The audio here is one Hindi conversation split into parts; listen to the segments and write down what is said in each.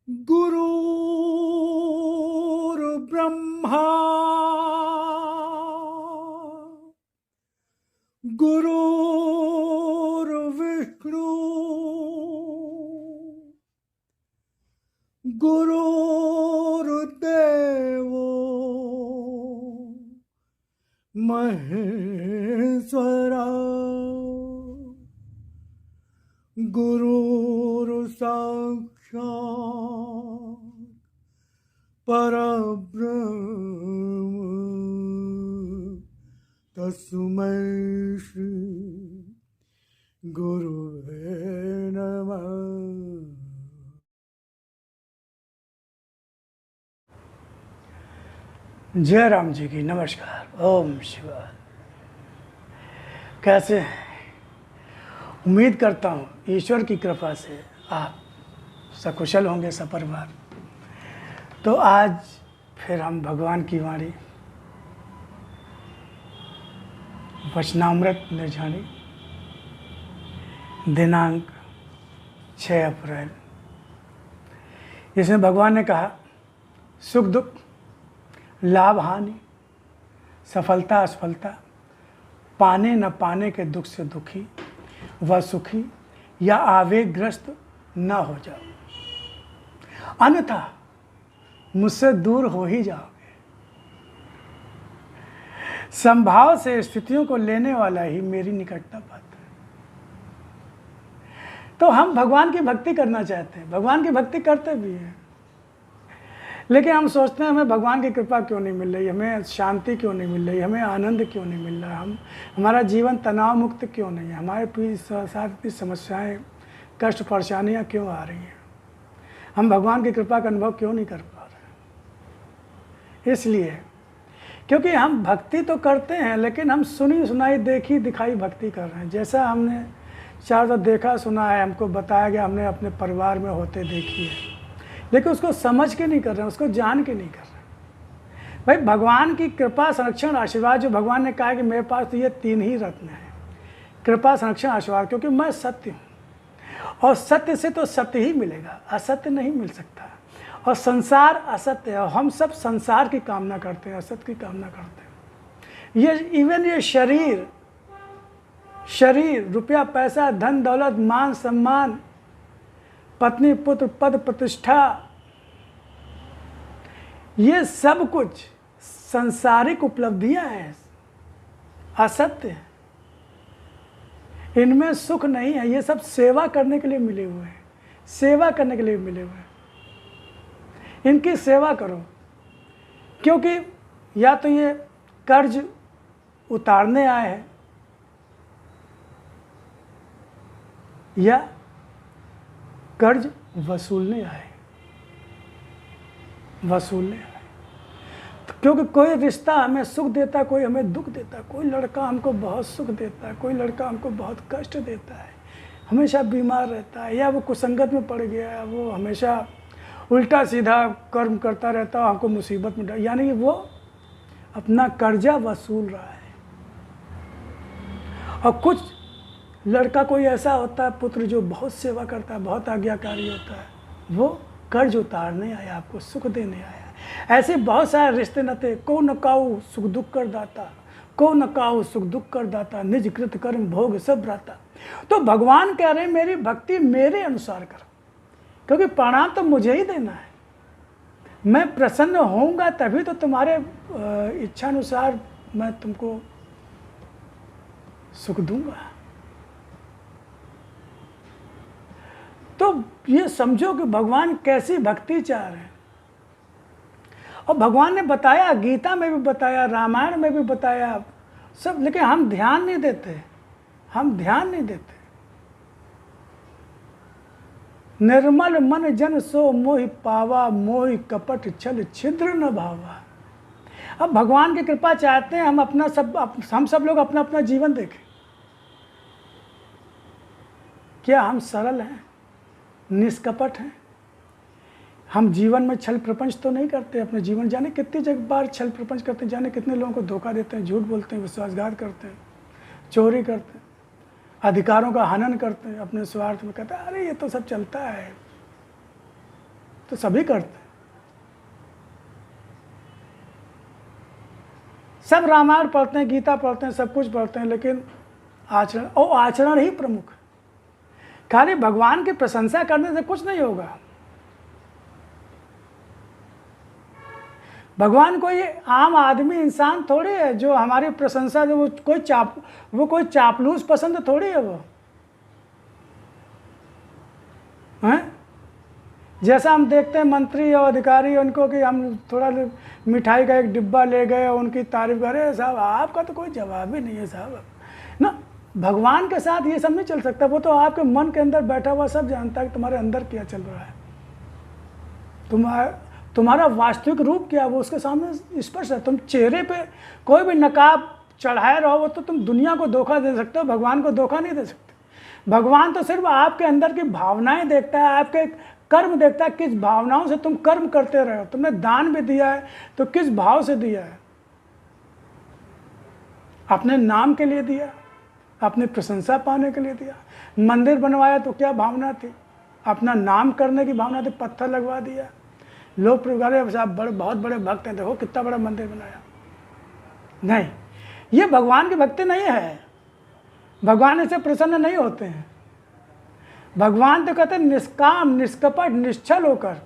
गुरुर्ब्रह्मा गुरुर्विष्णु गुरुर्देवो महेश्वरा गुरुर्साक्षात् परब्रह्म तस्मै श्री गुरुवे नमः। जय राम जी की नमस्कार। ओम शिवाय। कैसे हैं? उम्मीद करता हूँ ईश्वर की कृपा से आप सकुशल होंगे सपरिवार। तो आज फिर हम भगवान की वाणी वचनामृत निर्झाणी दिनांक 6 अप्रैल, इसमें भगवान ने कहा सुख दुख, लाभ हानि, सफलता असफलता, पाने न पाने के दुख से दुखी व सुखी या आवेगग्रस्त न हो जाओ, अन्यथा मुझसे दूर हो ही जाओगे। संभाव से स्थितियों को लेने वाला ही मेरी निकटता पाता है। तो हम भगवान की भक्ति करना चाहते हैं, भगवान की भक्ति करते भी हैं, लेकिन हम सोचते हैं हमें भगवान की कृपा क्यों नहीं मिल रही, हमें शांति क्यों नहीं मिल रही, हमें आनंद क्यों नहीं मिल रहा, हमारा जीवन तनाव मुक्त क्यों नहीं है, हमारे साथ इतनी समस्याएं कष्ट परेशानियां क्यों आ रही हैं, हम भगवान की कृपा का अनुभव क्यों नहीं कर पा रहे। इसलिए क्योंकि हम भक्ति तो करते हैं, लेकिन हम सुनी सुनाई देखी दिखाई भक्ति कर रहे हैं। जैसा हमने चारों तरफ देखा सुना है, हमको बताया गया, हमने अपने परिवार में होते देखी है, लेकिन उसको समझ के नहीं कर रहे हैं, उसको जान के नहीं कर रहे हैं। भाई भगवान की कृपा संरक्षण आशीर्वाद, जो भगवान ने कहा है कि मेरे पास तो ये 3 ही रत्न हैं, कृपा संरक्षण आशीर्वाद, क्योंकि मैं सत्य हूँ और सत्य से तो सत्य ही मिलेगा, असत्य नहीं मिल सकता। और संसार असत्य है और हम सब संसार की कामना करते हैं, असत्य की कामना करते हैं। ये इवन ये शरीर, रुपया पैसा धन दौलत मान सम्मान पत्नी पुत्र पद प्रतिष्ठा, ये सब कुछ सांसारिक उपलब्धियां हैं, असत्य है, इनमें सुख नहीं है। ये सब सेवा करने के लिए मिले हुए हैं, सेवा करने के लिए मिले हुए हैं। इनकी सेवा करो, क्योंकि या तो ये कर्ज उतारने आए हैं या कर्ज वसूलने आए। तो क्योंकि कोई रिश्ता हमें सुख देता, कोई हमें दुख देता, कोई लड़का हमको बहुत सुख देता है, कोई लड़का हमको बहुत कष्ट देता है, हमेशा बीमार रहता है, या वो कुसंगत में पड़ गया है, वो हमेशा उल्टा सीधा कर्म करता रहता है, हमको मुसीबत में डाल, यानी कि वो अपना कर्जा वसूल रहा है। और कुछ लड़का कोई ऐसा होता है पुत्र जो बहुत सेवा करता है, बहुत आज्ञाकारी होता है, वो कर्ज उतारने आया, आपको सुख देने आया। ऐसे बहुत सारे रिश्ते नाते, को न काऊ सुख दुख कर दाता, को न काऊ सुख दुख कर दाता, निज कृत कर्म भोग सब राता। तो भगवान कह रहे हैं मेरी भक्ति मेरे अनुसार करो, क्योंकि परिणाम तो मुझे ही देना है। मैं प्रसन्न होऊंगा तभी तो तुम्हारे इच्छानुसार मैं तुमको सुख दूंगा। तो ये समझो कि भगवान कैसी भक्ति चाह रहे हैं। और भगवान ने बताया, गीता में भी बताया, रामायण में भी बताया सब, लेकिन हम ध्यान नहीं देते, निर्मल मन जन सो मोहि पावा, मोहि कपट छल छिद्र न भावा। अब भगवान की कृपा चाहते हैं हम सब लोग अपना अपना जीवन देखें। क्या हम सरल हैं, निष्कपट हैं? हम जीवन में छल प्रपंच तो नहीं करते अपने जीवन, जाने कितनी बार छल प्रपंच करते हैं, जाने कितने लोगों को धोखा देते हैं, झूठ बोलते हैं, विश्वासघात करते हैं, चोरी करते हैं, अधिकारों का हनन करते हैं अपने स्वार्थ में। कहते हैं अरे ये तो सब चलता है, तो सभी करते हैं। सब रामायण पढ़ते हैं, गीता पढ़ते हैं, सब कुछ पढ़ते हैं, लेकिन आचरण ही प्रमुख है। खाली भगवान की प्रशंसा करने से कुछ नहीं होगा। भगवान कोई आम आदमी इंसान थोड़ी है जो हमारी प्रशंसा, जो वो कोई चापलूस पसंद थोड़ी है वो हैं। जैसा हम देखते हैं मंत्री और अधिकारी उनको कि हम थोड़ा मिठाई का एक डिब्बा ले गए और उनकी तारीफ करे, साहब आपका तो कोई जवाब ही नहीं है साहब ना। भगवान के साथ ये सब नहीं चल सकता। वो तो आपके मन के अंदर बैठा हुआ सब जानता है कि तुम्हारे अंदर क्या चल रहा है, तुम्हारा वास्तविक रूप क्या है, वो उसके सामने स्पष्ट है। तुम चेहरे पे कोई भी नकाब चढ़ाए रहो तो तुम दुनिया को धोखा दे सकते हो, भगवान को धोखा नहीं दे सकते। भगवान तो सिर्फ आपके अंदर की भावनाएं देखता है, आपके कर्म देखता है, किस भावनाओं से तुम कर्म करते रहे हो। तुमने दान भी दिया है तो किस भाव से दिया है, अपने नाम के लिए दिया, अपनी प्रशंसा पाने के लिए दिया। मंदिर बनवाया तो क्या भावना थी, अपना नाम करने की भावना थी, पत्थर लगवा दिया। लोग साहब बहुत बड़े भक्त हैं, देखो कितना बड़ा मंदिर बनाया। नहीं, ये भगवान की भक्ति नहीं है। भगवान इससे प्रसन्न नहीं होते हैं। भगवान तो कहते हैं निष्काम, निष्कपट, निश्चल होकर,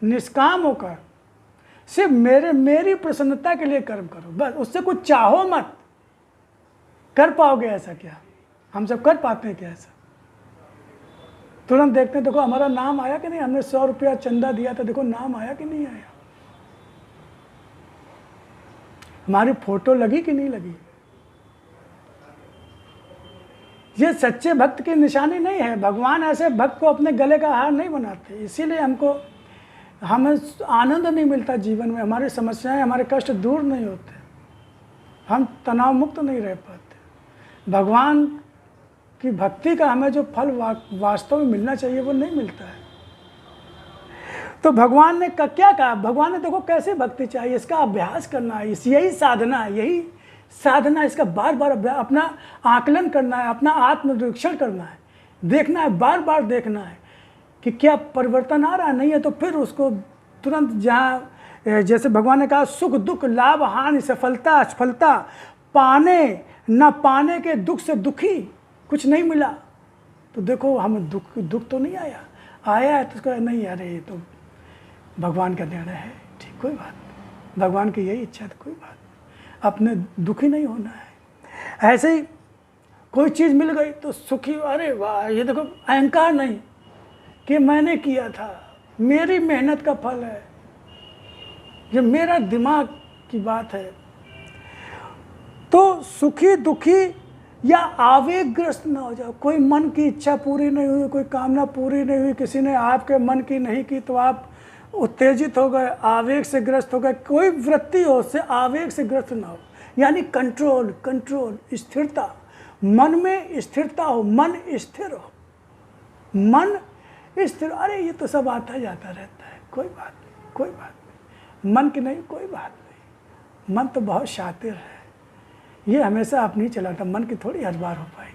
निष्काम होकर सिर्फ मेरी प्रसन्नता के लिए कर्म करो, बस। उससे कुछ चाहो मत। कर पाओगे ऐसा क्या? हम सब कर पाते हैं क्या ऐसा? तुरंत देखते हैं, देखो हमारा नाम आया कि नहीं, हमने 100 रुपया चंदा दिया था, देखो नाम आया कि नहीं आया, हमारी फोटो लगी कि नहीं लगी। ये सच्चे भक्त की निशानी नहीं है। भगवान ऐसे भक्त को अपने गले का हार नहीं बनाते। इसीलिए हमें आनंद नहीं मिलता जीवन में, हमारी समस्याएं, हमारे कष्ट दूर नहीं होते, हम तनाव मुक्त नहीं रह पाते। भगवान की भक्ति का हमें जो फल वास्तव में मिलना चाहिए वो नहीं मिलता है। तो भगवान ने क्या कहा? भगवान ने देखो कैसे भक्ति चाहिए, इसका अभ्यास करना है, यही साधना है, यही साधना, इसका बार बार अपना आकलन करना है, अपना आत्मनिरीक्षण करना है, देखना है, बार बार देखना है कि क्या परिवर्तन आ रहा है। नहीं है तो फिर उसको तुरंत, जहाँ जैसे भगवान ने कहा दुख दुख, लाभ हानि, सफलता असफलता, पाने न पाने के दुख से दुखी, कुछ नहीं मिला तो देखो हमें दुख तो नहीं आया है तो उसको नहीं, अरे ये तो भगवान का निर्णय है, ठीक, कोई बात नहीं, भगवान की यही इच्छा तो कोई बात नहीं, अपने दुखी नहीं होना है। ऐसे ही कोई चीज़ मिल गई तो सुखी, अरे वाह, ये देखो अहंकार नहीं कि मैंने किया था, मेरी मेहनत का फल है, ये मेरा दिमाग की बात है। तो सुखी दुखी या आवेगग्रस्त ना हो जाओ। कोई मन की इच्छा पूरी नहीं हुई, कोई कामना पूरी नहीं हुई, किसी ने आपके मन की नहीं की तो आप उत्तेजित हो गए, आवेग से ग्रस्त हो गए। कोई वृत्ति हो उससे आवेग से ग्रस्त ना हो, यानी कंट्रोल, स्थिरता, मन में स्थिरता हो, मन स्थिर हो, मन स्थिर। अरे ये तो सब आता जाता रहता है, कोई बात नहीं, कोई बात नहीं, मन की नहीं, कोई बात नहीं, मन तो बहुत शातिर है, ये हमेशा अपनी चलाता, मन की थोड़ी हर बार हो पाएगी,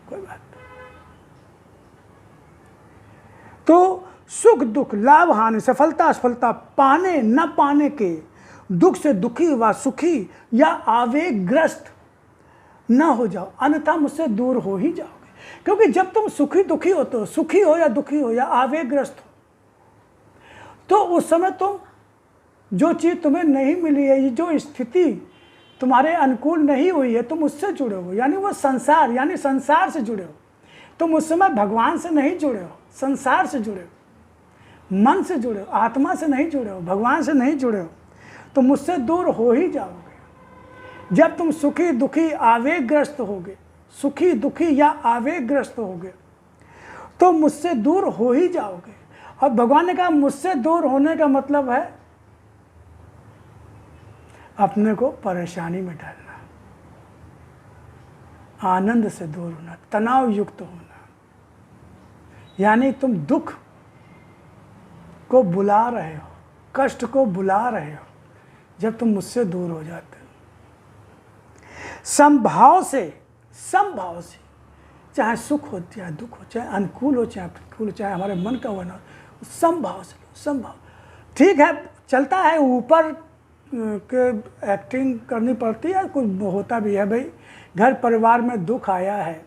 कोई बात नहीं। तो सुख दुख, लाभ हानि, सफलता असफलता, पाने न पाने के दुख से दुखी व सुखी या आवेगग्रस्त न हो जाओ, अन्यथा मुझसे दूर हो ही जाओगे। क्योंकि जब तुम सुखी दुखी होते हो, सुखी हो या दुखी हो या आवेगग्रस्त हो, तो उस समय तुम जो चीज़ तुम्हें नहीं मिली है, जो स्थिति तुम्हारे अनुकूल नहीं हुई है, तुम उससे जुड़े हो, यानी वो संसार, यानी संसार से जुड़े हो। तुम उस समय भगवान से नहीं जुड़े हो, संसार से जुड़े हो, मन से जुड़े हो, आत्मा से नहीं जुड़े हो, भगवान से नहीं जुड़े हो, तो मुझसे दूर हो ही जाओगे। जब तुम सुखी दुखी आवेगग्रस्त होगे, सुखी दुखी या आवेगग्रस्त होगे, तो मुझसे दूर हो ही जाओगे। और भगवान ने कहा मुझसे दूर होने का मतलब है अपने को परेशानी में डालना, आनंद से दूर होना, तनाव युक्त होना। यानी तुम दुख को बुला रहे हो, कष्ट को बुला रहे हो जब तुम मुझसे दूर हो जाते हो। समभाव से चाहे सुख हो चाहे दुख हो, चाहे अनुकूल हो चाहे प्रतिकूल हो, चाहे हमारे मन का होना हो, समभाव से लो, समभाव। ठीक है, चलता है, ऊपर के एक्टिंग करनी पड़ती है, कुछ होता भी है भाई, घर परिवार में दुख आया है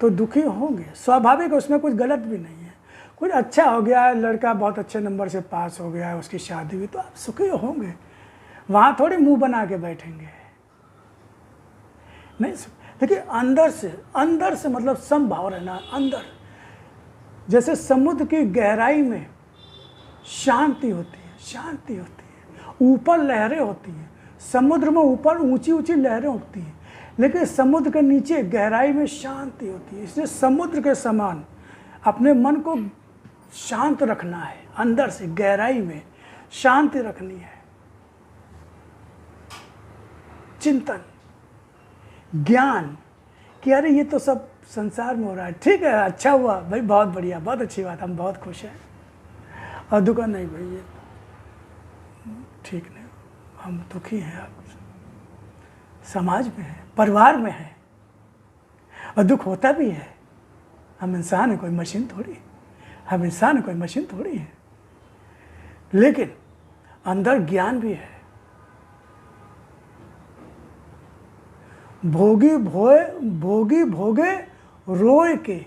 तो दुखी होंगे, स्वाभाविक है, उसमें कुछ गलत भी नहीं है। कुछ अच्छा हो गया, लड़का बहुत अच्छे नंबर से पास हो गया, उसकी शादी हुई, तो आप सुखी होंगे, वहाँ थोड़ी मुंह बना के बैठेंगे, नहीं। देखिए अंदर से मतलब समभाव रहना, अंदर। जैसे समुद्र की गहराई में शांति होती है, शांति होती है, ऊपर लहरें होती हैं, समुद्र में ऊपर ऊंची ऊंची लहरें उठती हैं, लेकिन समुद्र के नीचे गहराई में शांति होती है। इसलिए समुद्र के समान अपने मन को शांत रखना है, अंदर से गहराई में शांति रखनी है। चिंतन, ज्ञान कि अरे ये तो सब संसार में हो रहा है, ठीक है, अच्छा हुआ भाई, बहुत बढ़िया, बहुत अच्छी बात, हम बहुत खुश हैं। और दुखा नहीं भाई, ये ठीक नहीं, हम दुखी हैं, आप समाज में हैं, परिवार में हैं, और दुख होता भी है। हम इंसान हैं, कोई मशीन थोड़ी, हम इंसान हैं, कोई मशीन थोड़ी है। लेकिन अंदर ज्ञान भी है। भोगी भोगे रोए के,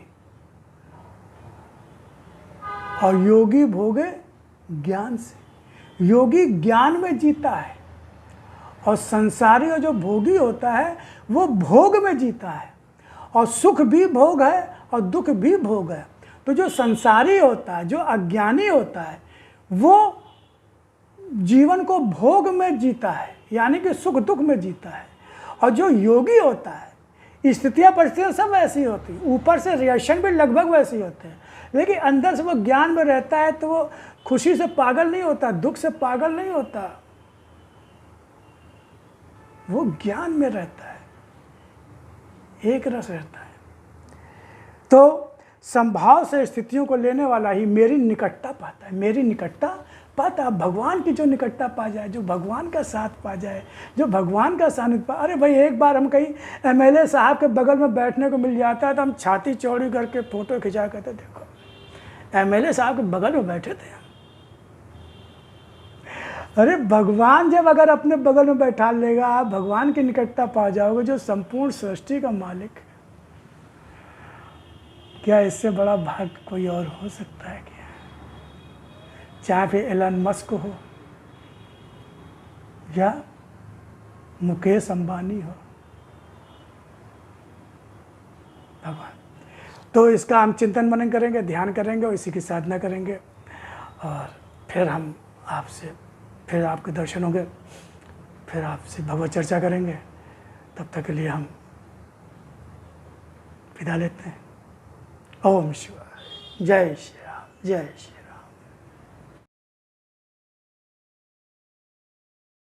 और योगी भोगे ज्ञान से। योगी ज्ञान में जीता है, और संसारी जो भोगी होता है वो भोग में जीता है, और सुख भी भोग है और दुख भी भोग है। तो जो संसारी होता है, जो अज्ञानी होता है, वो जीवन को भोग में जीता है, यानी कि सुख दुख में जीता है। और जो योगी होता है, स्थितियाँ परिस्थितियाँ सब ऐसी होती हैं, ऊपर से रिएक्शन भी लगभग वैसे ही होते हैं, लेकिन अंदर से वो ज्ञान में रहता है, तो वो खुशी से पागल नहीं होता, दुख से पागल नहीं होता, वो ज्ञान में रहता है, एक रस रहता है। तो संभाव से स्थितियों को लेने वाला ही मेरी निकटता पाता है, मेरी निकटता पाता है। भगवान की जो निकटता पा जाए, जो भगवान का साथ पा जाए, जो भगवान का सानिध्य पा, अरे भाई एक बार हम कहीं एमएलए साहब के बगल में बैठने को मिल जाता है तो हम छाती चौड़ी करके फोटो खिंचा करते, देखो एमएलए साहब के बगल में बैठे थे हम। अरे भगवान जब अगर अपने बगल में बैठा लेगा, आप भगवान की निकटता पा जाओगे, जो संपूर्ण सृष्टि का मालिक। क्या इससे बड़ा भाग्य कोई और हो सकता है क्या? चाहे फिर एलन मस्क हो या मुकेश अंबानी हो, भगवान। तो इसका हम चिंतन मनन करेंगे, ध्यान करेंगे और इसी की साधना करेंगे, और फिर हम आपसे, फिर आपके दर्शन होंगे, फिर आपसे भगवत चर्चा करेंगे। तब तक के लिए हम विदा लेते हैं। ओम शिवाय। जय श्री राम, जय श्री